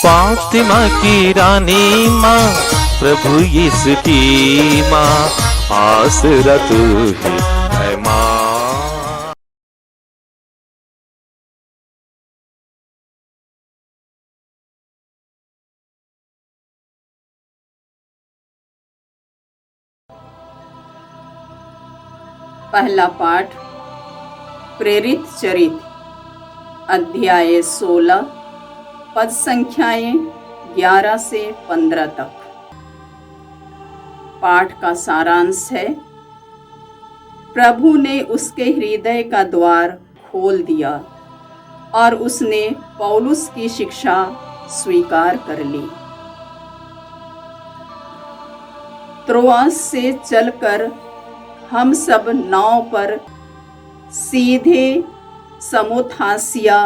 फातिमा की रानी माँ, प्रभु यीशु की माँ, आसरा तू ही है माँ। पहला पाठ प्रेरित चरित्र अध्याय 16 पद संख्याएं 11 से 15 तक। पाठ का सारांश है, प्रभु ने उसके हृदय का द्वार खोल दिया और उसने पौलुस की शिक्षा स्वीकार कर ली। त्रोआस से चलकर हम सब नाव पर सीधे समोथासिया,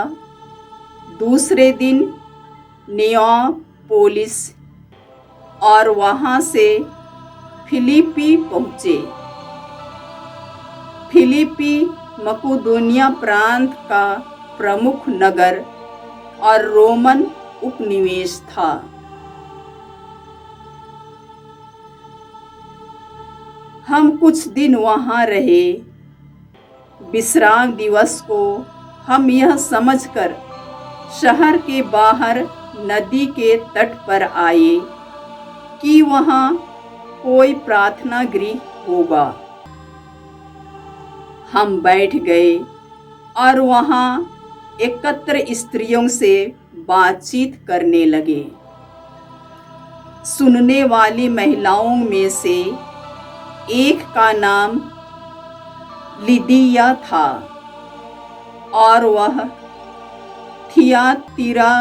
दूसरे दिन नियापोलिस और वहाँ से फिलिपी पहुँचे। फिलिपी मकुदुनिया प्रांत का प्रमुख नगर और रोमन उपनिवेश था। हम कुछ दिन वहाँ रहे। विश्राम दिवस को हम यह समझकर शहर के बाहर नदी के तट पर आए कि वहाँ कोई प्रार्थना गृह होगा। हम बैठ गए और वहाँ एकत्र स्त्रियों से बातचीत करने लगे। सुनने वाली महिलाओं में से एक का नाम लिदिया था और वह थियातीरा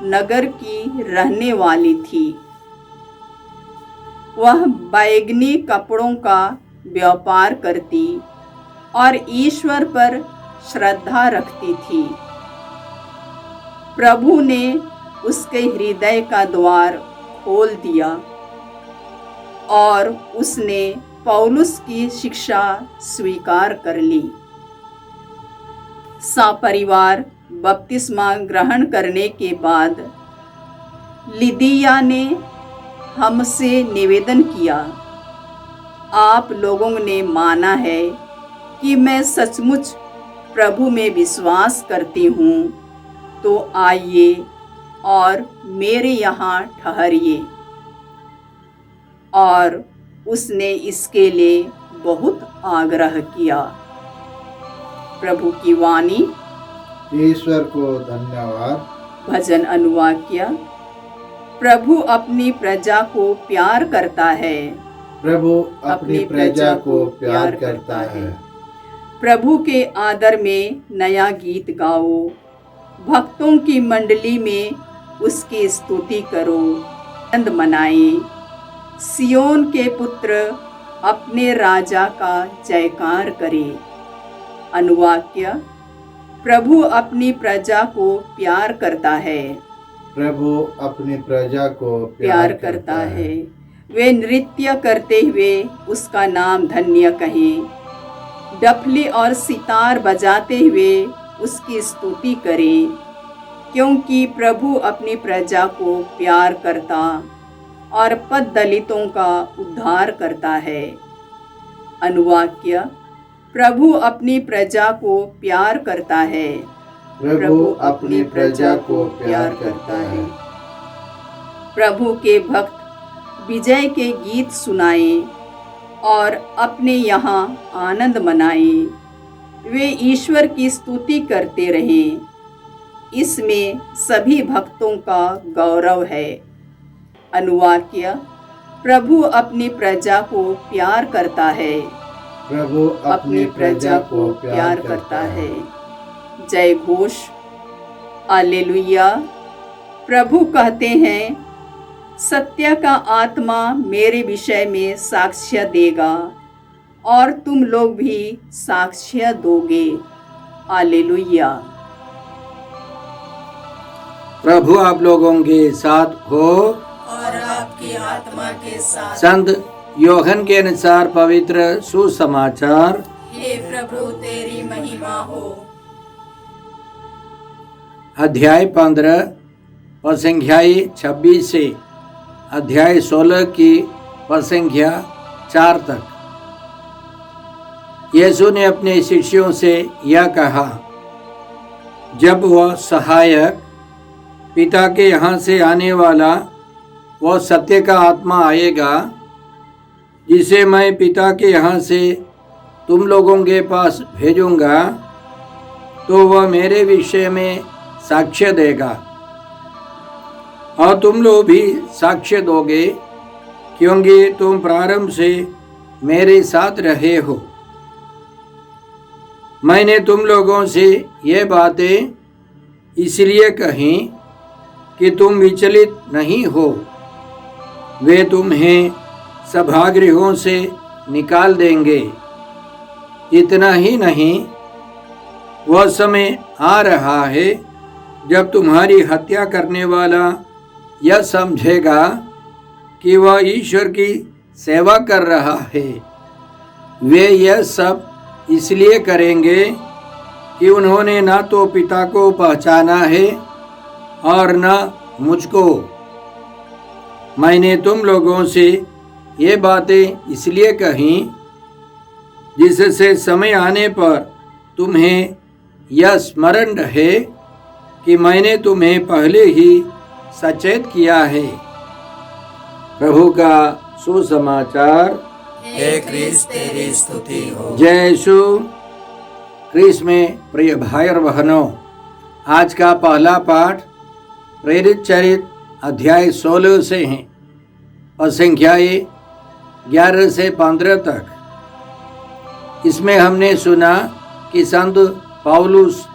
नगर की रहने वाली थी। वह बैंगनी कपड़ों का व्यापार करती और ईश्वर पर श्रद्धा रखती थी। प्रभु ने उसके हृदय का द्वार खोल दिया और उसने पौलुस की शिक्षा स्वीकार कर ली। सपरिवार बपतिस्मा ग्रहण करने के बाद लिदिया ने हमसे निवेदन किया, आप लोगों ने माना है कि मैं सचमुच प्रभु में विश्वास करती हूँ, तो आइए और मेरे यहाँ ठहरिए। और उसने इसके लिए बहुत आग्रह किया। प्रभु की वाणी। ईश्वर को धन्यवाद। भजन अनुवाक्य। प्रभु अपनी प्रजा को प्यार करता है। प्रभु अपनी प्रजा को प्यार करता है। प्रभु के आदर में नया गीत गाओ, भक्तों की मंडली में उसकी स्तुति करो, आनंद मनाएं। सियोन के पुत्र अपने राजा का जयकार करे। अनुवाक्य। प्रभु अपनी प्रजा को प्यार करता है। प्रभु अपनी प्रजा को प्यार करता है। वे नृत्य करते हुए उसका नाम धन्य कहें। डफली और सितार बजाते हुए उसकी स्तुति करें, क्योंकि प्रभु अपनी प्रजा को प्यार करता और पद दलितों का उद्धार करता है। अनुवाक्य। प्रभु अपनी प्रजा को प्यार करता है। प्रभु अपनी प्रजा को प्यार करता है। प्रभु के भक्त विजय के गीत सुनाएं और अपने यहाँ आनंद मनाएं। वे ईश्वर की स्तुति करते रहें, इसमें सभी भक्तों का गौरव है। अनुवाक्य। प्रभु अपनी प्रजा को प्यार करता है। प्रभु अपनी प्रजा को प्यार करता है। जय घोष। हालेलुया। प्रभु कहते हैं, सत्य का आत्मा मेरे विषय में साक्ष्य देगा और तुम लोग भी साक्ष्य दोगे। हालेलुया। प्रभु आप लोगों के साथ हो और आपकी आत्मा के साथ। संत यूहन्ना के अनुसार पवित्र सुसमाचार। हे प्रभु तेरी महिमा हो। अध्याय 15 पद संख्याएं 26 से अध्याय 16 की पद संख्या 4 तक। यीशु ने अपने शिष्यों से यह कहा, जब वह सहायक पिता के यहाँ से आने वाला वह सत्य का आत्मा आएगा, जिसे मैं पिता के यहाँ से तुम लोगों के पास भेजूंगा, तो वह मेरे विषय में साक्ष्य देगा और तुम लोग भी साक्ष्य दोगे, क्योंकि तुम प्रारंभ से मेरे साथ रहे हो। मैंने तुम लोगों से ये बातें इसलिए कहीं कि तुम विचलित नहीं हो। वे तुम्हें सभागृहों से निकाल देंगे। इतना ही नहीं, वह समय आ रहा है जब तुम्हारी हत्या करने वाला यह समझेगा कि वह ईश्वर की सेवा कर रहा है। वे यह सब इसलिए करेंगे कि उन्होंने ना तो पिता को पहचाना है और न मुझको। मैंने तुम लोगों से ये बातें इसलिए कहीं जिससे समय आने पर तुम्हें यह स्मरण रहे कि मैंने तुम्हें पहले ही सचेत किया है। प्रभु का सुसमाचार। हे क्रिस्त तेरी स्तुति हो। जय यीशु क्रिस्त में प्रिय भाई और बहनों, आज का पहला पाठ प्रेरित चरित अध्याय 16 से हैं और संख्याएं 11 से 15 तक। इसमें हमने सुना कि संत पौलुस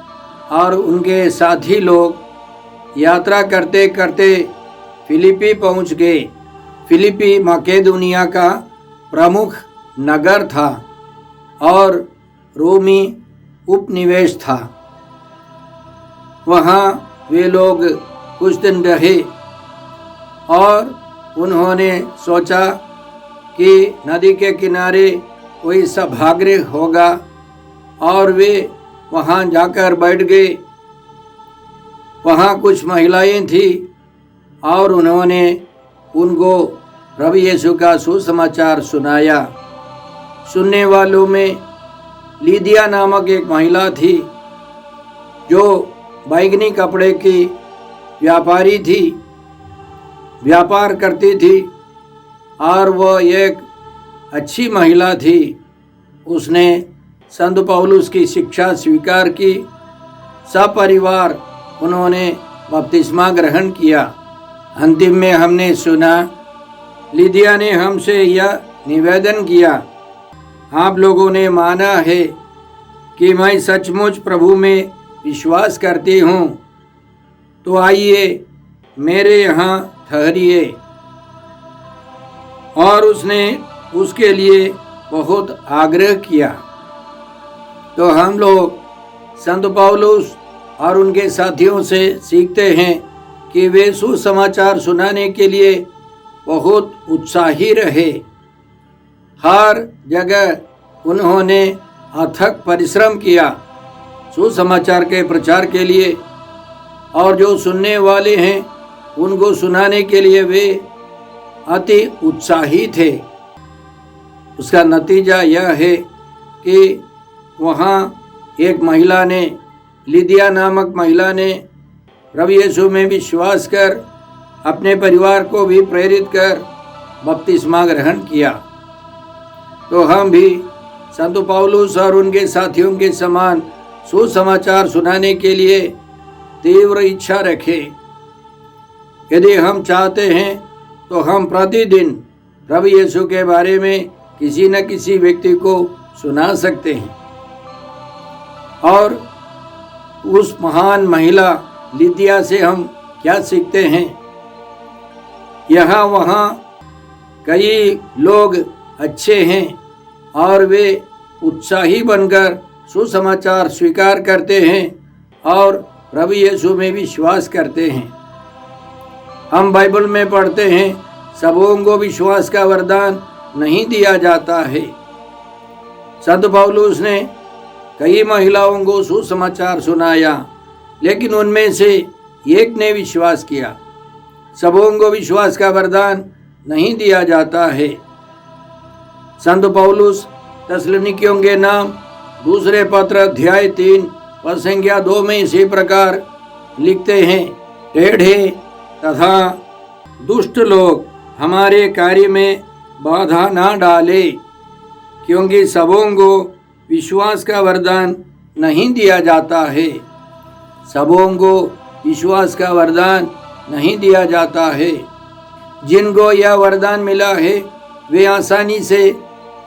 और उनके साथी लोग यात्रा करते करते फिलिपी पहुंच गए। फिलिपी मकेदुनिया का प्रमुख नगर था और रोमी उपनिवेश था। वहाँ वे लोग कुछ दिन रहे और उन्होंने सोचा कि नदी के किनारे कोई सभागृह होगा और वे वहाँ जाकर बैठ गए। वहाँ कुछ महिलाएं थीं और उन्होंने उनको प्रभु यीशु का सुसमाचार सुनाया। सुनने वालों में लीदिया नामक एक महिला थी जो बैंगनी कपड़े की व्यापारी थी, व्यापार करती थी और वह एक अच्छी महिला थी। उसने संत पौलुस की शिक्षा स्वीकार की। सपरिवार उन्होंने बपतिस्मा ग्रहण किया। अंतिम में हमने सुना लीदिया ने हमसे यह निवेदन किया, आप लोगों ने माना है कि मैं सचमुच प्रभु में विश्वास करती हूँ, तो आइए मेरे यहाँ ठहरिए। और उसने उसके लिए बहुत आग्रह किया। तो हम लोग संत पौलुस और उनके साथियों से सीखते हैं कि वे सुसमाचार सुनाने के लिए बहुत उत्साही रहे। हर जगह उन्होंने अथक परिश्रम किया सुसमाचार के प्रचार के लिए, और जो सुनने वाले हैं उनको सुनाने के लिए वे अति उत्साही थे। उसका नतीजा यह है कि वहाँ एक महिला ने, लीदिया नामक महिला ने प्रभु यीशु में विश्वास कर अपने परिवार को भी प्रेरित कर बपतिस्मा ग्रहण किया। तो हम भी संत पौलुस और उनके साथियों के समान सुसमाचार सुनाने के लिए तीव्र इच्छा रखें। यदि हम चाहते हैं तो हम प्रतिदिन प्रभु यीशु के बारे में किसी न किसी व्यक्ति को सुना सकते हैं। और उस महान महिला लीदिया से हम क्या सीखते हैं? यहाँ वहाँ कई लोग अच्छे हैं और वे उत्साही बनकर सुसमाचार स्वीकार करते हैं और प्रभु यीशु में विश्वास करते हैं। हम बाइबल में पढ़ते हैं सबों को विश्वास का वरदान नहीं दिया जाता है। संत पौलुस ने कई महिलाओं को सुसमाचार सुनाया, लेकिन उनमें से एक ने विश्वास किया। सबों को विश्वास का वरदान नहीं दिया जाता है। संत पौलुस तसलनिकियों के नाम दूसरे पत्र अध्याय 3 पद संख्या 2 में इसी प्रकार लिखते हैं, टेढ़े तथा दुष्ट लोग हमारे कार्य में बाधा ना डाले, क्योंकि सबों को विश्वास का वरदान नहीं दिया जाता है। सबों को विश्वास का वरदान नहीं दिया जाता है। जिनको यह वरदान मिला है वे आसानी से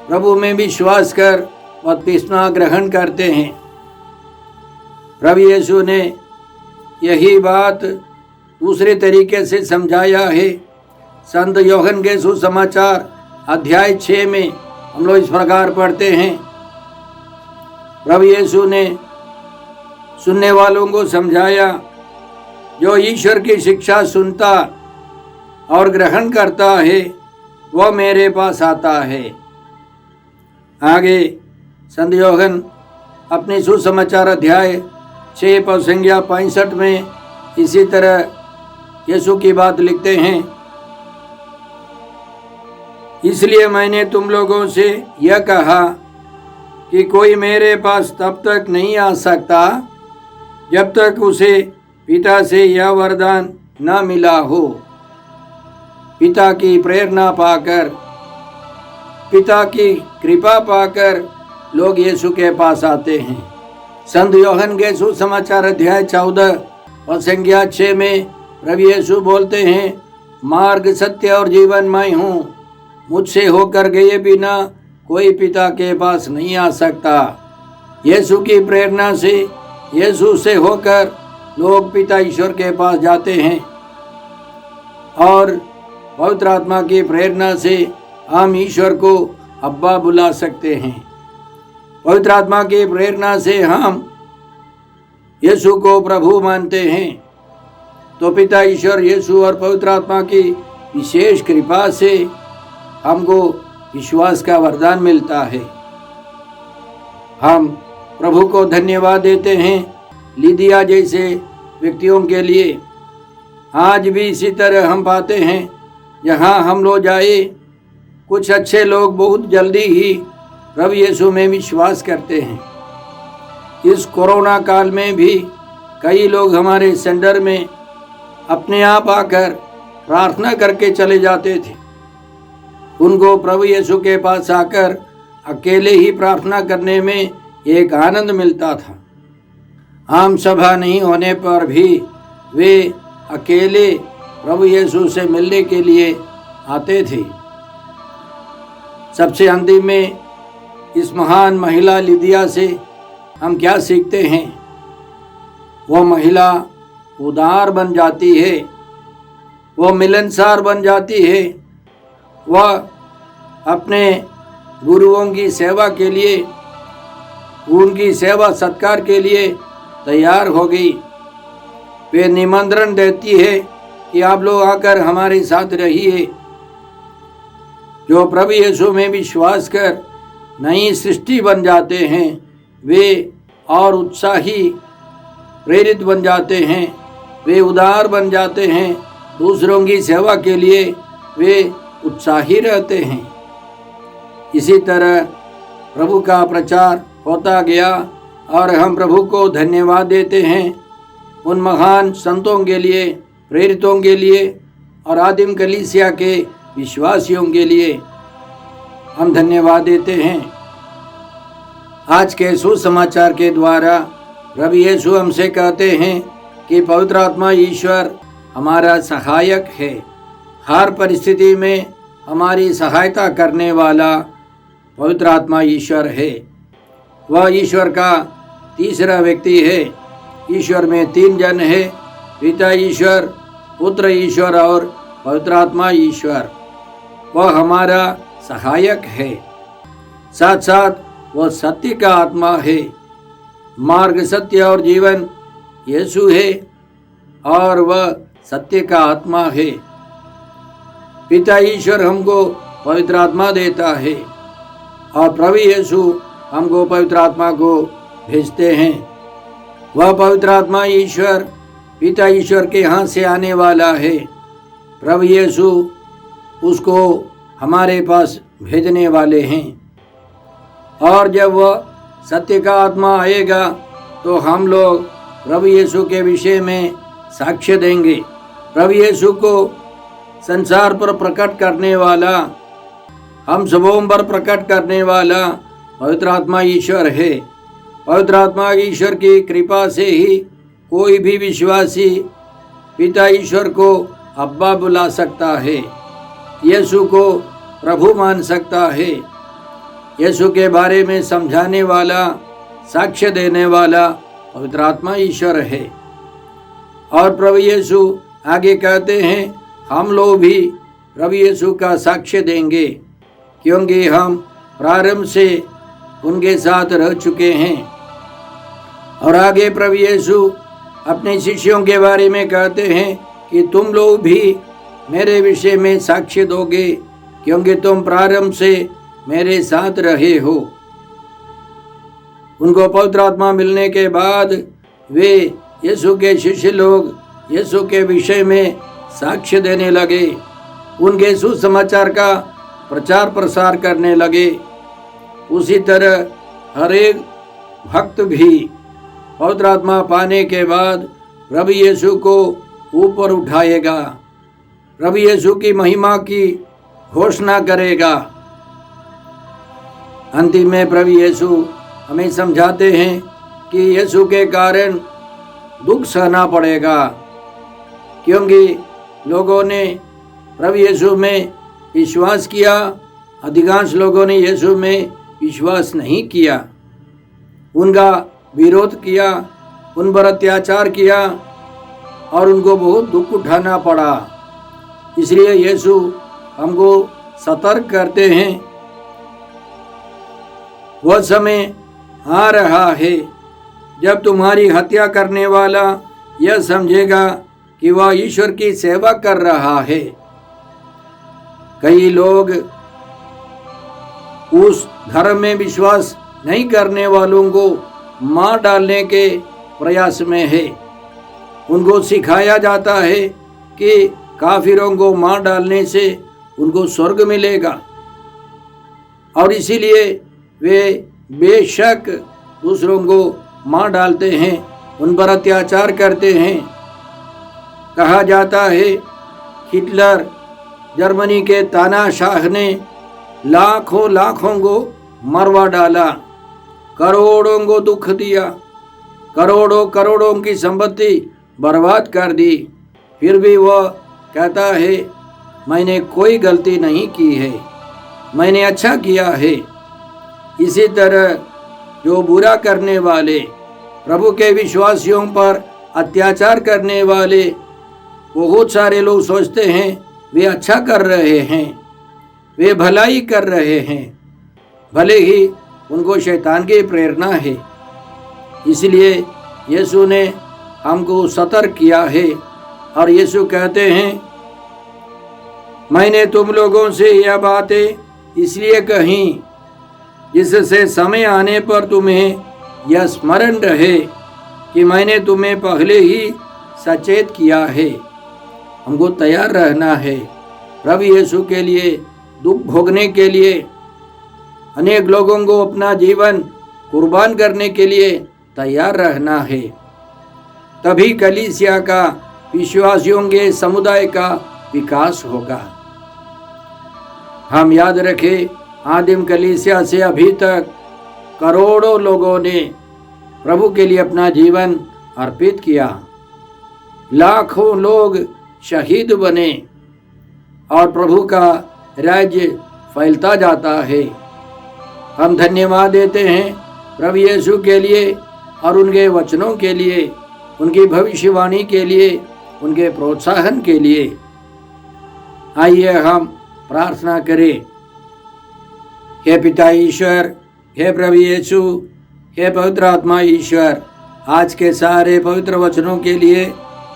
प्रभु में विश्वास कर बपतिस्मा ग्रहण करते हैं। प्रभु यीशु ने यही बात दूसरे तरीके से समझाया है। संत यूहन्ना के सुसमाचार अध्याय 6 में हम लोग इस प्रकार पढ़ते हैं, प्रभु यीशु ने सुनने वालों को समझाया, जो ईश्वर की शिक्षा सुनता और ग्रहण करता है वह मेरे पास आता है। आगे संत यूहन्ना अपने सुसमाचार अध्याय 6 पद संख्या 65 में इसी तरह यीशु की बात लिखते हैं, इसलिए मैंने तुम लोगों से यह कहा कि कोई मेरे पास तब तक नहीं आ सकता जब तक उसे पिता से यह वरदान न मिला हो। पिता की प्रेरणा पाकर, पिता की कृपा पाकर लोग यीशु के पास आते हैं। संत यूहन्ना के सुसमाचार अध्याय 14 और संख्या 6 में प्रभु यीशु बोलते हैं, मार्ग सत्य और जीवन मैं हूँ, मुझसे होकर गए बिना कोई पिता के पास नहीं आ सकता। यीशु की प्रेरणा से, यीशु से होकर लोग पिता ईश्वर के पास जाते हैं और पवित्र आत्मा की प्रेरणा से हम ईश्वर को अब्बा बुला सकते हैं। पवित्र आत्मा की प्रेरणा से हम यीशु को प्रभु मानते हैं। तो पिता ईश्वर, यीशु और पवित्र आत्मा की विशेष कृपा से हमको विश्वास का वरदान मिलता है। हम प्रभु को धन्यवाद देते हैं लिदिया जैसे व्यक्तियों के लिए। आज भी इसी तरह हम पाते हैं, जहाँ हम लोग जाए कुछ अच्छे लोग बहुत जल्दी ही प्रभु यीशु में विश्वास करते हैं। इस कोरोना काल में भी कई लोग हमारे सेंटर में अपने आप आकर प्रार्थना करके चले जाते थे। उनको प्रभु यीशु के पास आकर अकेले ही प्रार्थना करने में एक आनंद मिलता था। आम सभा नहीं होने पर भी वे अकेले प्रभु यीशु से मिलने के लिए आते थे। सबसे अंतिम में इस महान महिला लिदिया से हम क्या सीखते हैं? वो महिला उदार बन जाती है, वो मिलनसार बन जाती है। वह अपने गुरुओं की सेवा के लिए, उनकी सेवा सत्कार के लिए तैयार हो गई। वे निमंत्रण देती है कि आप लोग आकर हमारे साथ रहिए। जो प्रभु यीशु में विश्वास कर नई सृष्टि बन जाते हैं, वे और उत्साही प्रेरित बन जाते हैं, वे उदार बन जाते हैं। दूसरों की सेवा के लिए वे उत्साही रहते हैं। इसी तरह प्रभु का प्रचार होता गया और हम प्रभु को धन्यवाद देते हैं उन महान संतों के लिए, प्रेरितों के लिए और आदिम कलीसिया के विश्वासियों के लिए हम धन्यवाद देते हैं। आज के सुसमाचार के द्वारा प्रभु यीशु हमसे कहते हैं कि पवित्र आत्मा ईश्वर हमारा सहायक है। हर परिस्थिति में हमारी सहायता करने वाला पवित्र आत्मा ईश्वर है। वह ईश्वर का तीसरा व्यक्ति है। ईश्वर में 3 जन है, पिता ईश्वर, पुत्र ईश्वर और पवित्र आत्मा ईश्वर। वह हमारा सहायक है, साथ साथ वह सत्य का आत्मा है। मार्ग, सत्य और जीवन यीशु है और वह सत्य का आत्मा है। पिता ईश्वर हमको पवित्र आत्मा देता है और प्रभु यीशु हमको पवित्र आत्मा को भेजते हैं। वह पवित्र आत्मा ईश्वर पिता ईश्वर के यहाँ से आने वाला है। प्रभु यीशु उसको हमारे पास भेजने वाले हैं। और जब वह सत्य का आत्मा आएगा तो हम लोग प्रभु यीशु के विषय में साक्ष्य देंगे। प्रभु यीशु को संसार पर प्रकट करने वाला, हम सबों पर प्रकट करने वाला पवित्र आत्मा ईश्वर है। पवित्र आत्मा ईश्वर की कृपा से ही कोई भी विश्वासी पिता ईश्वर को अब्बा बुला सकता है, यीशु को प्रभु मान सकता है। यीशु के बारे में समझाने वाला, साक्ष्य देने वाला पवित्र आत्मा ईश्वर है। और प्रभु यीशु आगे कहते हैं, हम लोग भी प्रभु यीशु का साक्ष्य देंगे, क्योंकि हम प्रारंभ से उनके साथ रह चुके हैं। और आगे प्रभु यीशु अपने शिष्यों के बारे में कहते हैं कि तुम लोग भी मेरे विषय में साक्ष्य दोगे, क्योंकि तुम प्रारंभ से मेरे साथ रहे हो। उनको पवित्र आत्मा मिलने के बाद वे यीशु के शिष्य लोग यीशु के विषय में साक्ष्य देने लगे, उनके सुसमाचार का प्रचार प्रसार करने लगे। उसी तरह हर एक भक्त भी पवित्र आत्मा पाने के बाद प्रभु यीशु को ऊपर उठाएगा, प्रभु यीशु की महिमा की घोषणा करेगा। अंतिम में प्रभु यीशु हमें समझाते हैं कि यीशु के कारण दुख सहना पड़ेगा, क्योंकि लोगों ने प्रभु यीशु में विश्वास किया, अधिकांश लोगों ने यीशु में विश्वास नहीं किया, उनका विरोध किया, उन पर अत्याचार किया और उनको बहुत दुख उठाना पड़ा। इसलिए यीशु हमको सतर्क करते हैं, वह समय आ रहा है जब तुम्हारी हत्या करने वाला यह समझेगा कि वह ईश्वर की सेवा कर रहा है। कई लोग उस धर्म में विश्वास नहीं करने वालों को मार डालने के प्रयास में है। उनको सिखाया जाता है कि काफिरों को मार डालने से उनको स्वर्ग मिलेगा, और इसीलिए वे बेशक दूसरों को मार डालते हैं, उन पर अत्याचार करते हैं। कहा जाता है हिटलर, जर्मनी के तानाशाह ने लाखों लाखों को मरवा डाला, करोड़ों को दुख दिया, करोड़ों करोड़ों की संपत्ति बर्बाद कर दी। फिर भी वह कहता है मैंने कोई गलती नहीं की है, मैंने अच्छा किया है। इसी तरह जो बुरा करने वाले, प्रभु के विश्वासियों पर अत्याचार करने वाले, बहुत सारे लोग सोचते हैं वे अच्छा कर रहे हैं, वे भलाई कर रहे हैं, भले ही उनको शैतान की प्रेरणा है। इसलिए यीशु ने हमको सतर्क किया है, और यीशु कहते हैं मैंने तुम लोगों से यह बातें इसलिए कही जिससे समय आने पर तुम्हें यह स्मरण रहे कि मैंने तुम्हें पहले ही सचेत किया है। हमको तैयार रहना है प्रभु यीशु के लिए दुख भोगने के लिए, अनेक लोगों को अपना जीवन कुर्बान करने के लिए तैयार रहना है। तभी कलीसिया का, विश्वासियों के समुदाय का विकास होगा। हम याद रखें, आदिम कलीसिया से अभी तक करोड़ों लोगों ने प्रभु के लिए अपना जीवन अर्पित किया, लाखों लोग शहीद बने, और प्रभु का राज्य फैलता जाता है। हम धन्यवाद देते हैं प्रभु यीशु के लिए और उनके वचनों के लिए, उनकी भविष्यवाणी के लिए, उनके प्रोत्साहन के लिए। आइए हम प्रार्थना करें। हे पिता ईश्वर, हे प्रभु यीशु, हे पवित्र आत्मा ईश्वर, आज के सारे पवित्र वचनों के लिए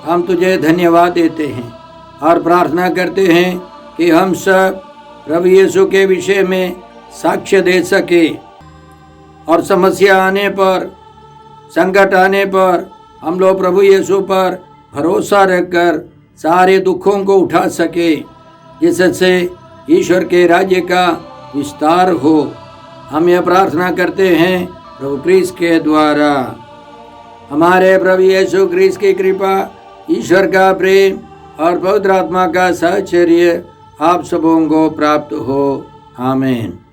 हम तुझे धन्यवाद देते हैं और प्रार्थना करते हैं कि हम सब प्रभु यीशु के विषय में साक्ष्य दे सके, और समस्या आने पर, संकट आने पर हम लोग प्रभु यीशु पर भरोसा रखकर सारे दुखों को उठा सके, जिससे ईश्वर के राज्य का विस्तार हो। हम यह प्रार्थना करते हैं प्रभु क्रिस्त के द्वारा। हमारे प्रभु यीशु क्रिस्त की कृपा, ईश्वर का प्रेम और पवित्र आत्मा का साहचर्य आप सबों को प्राप्त हो। आमीन।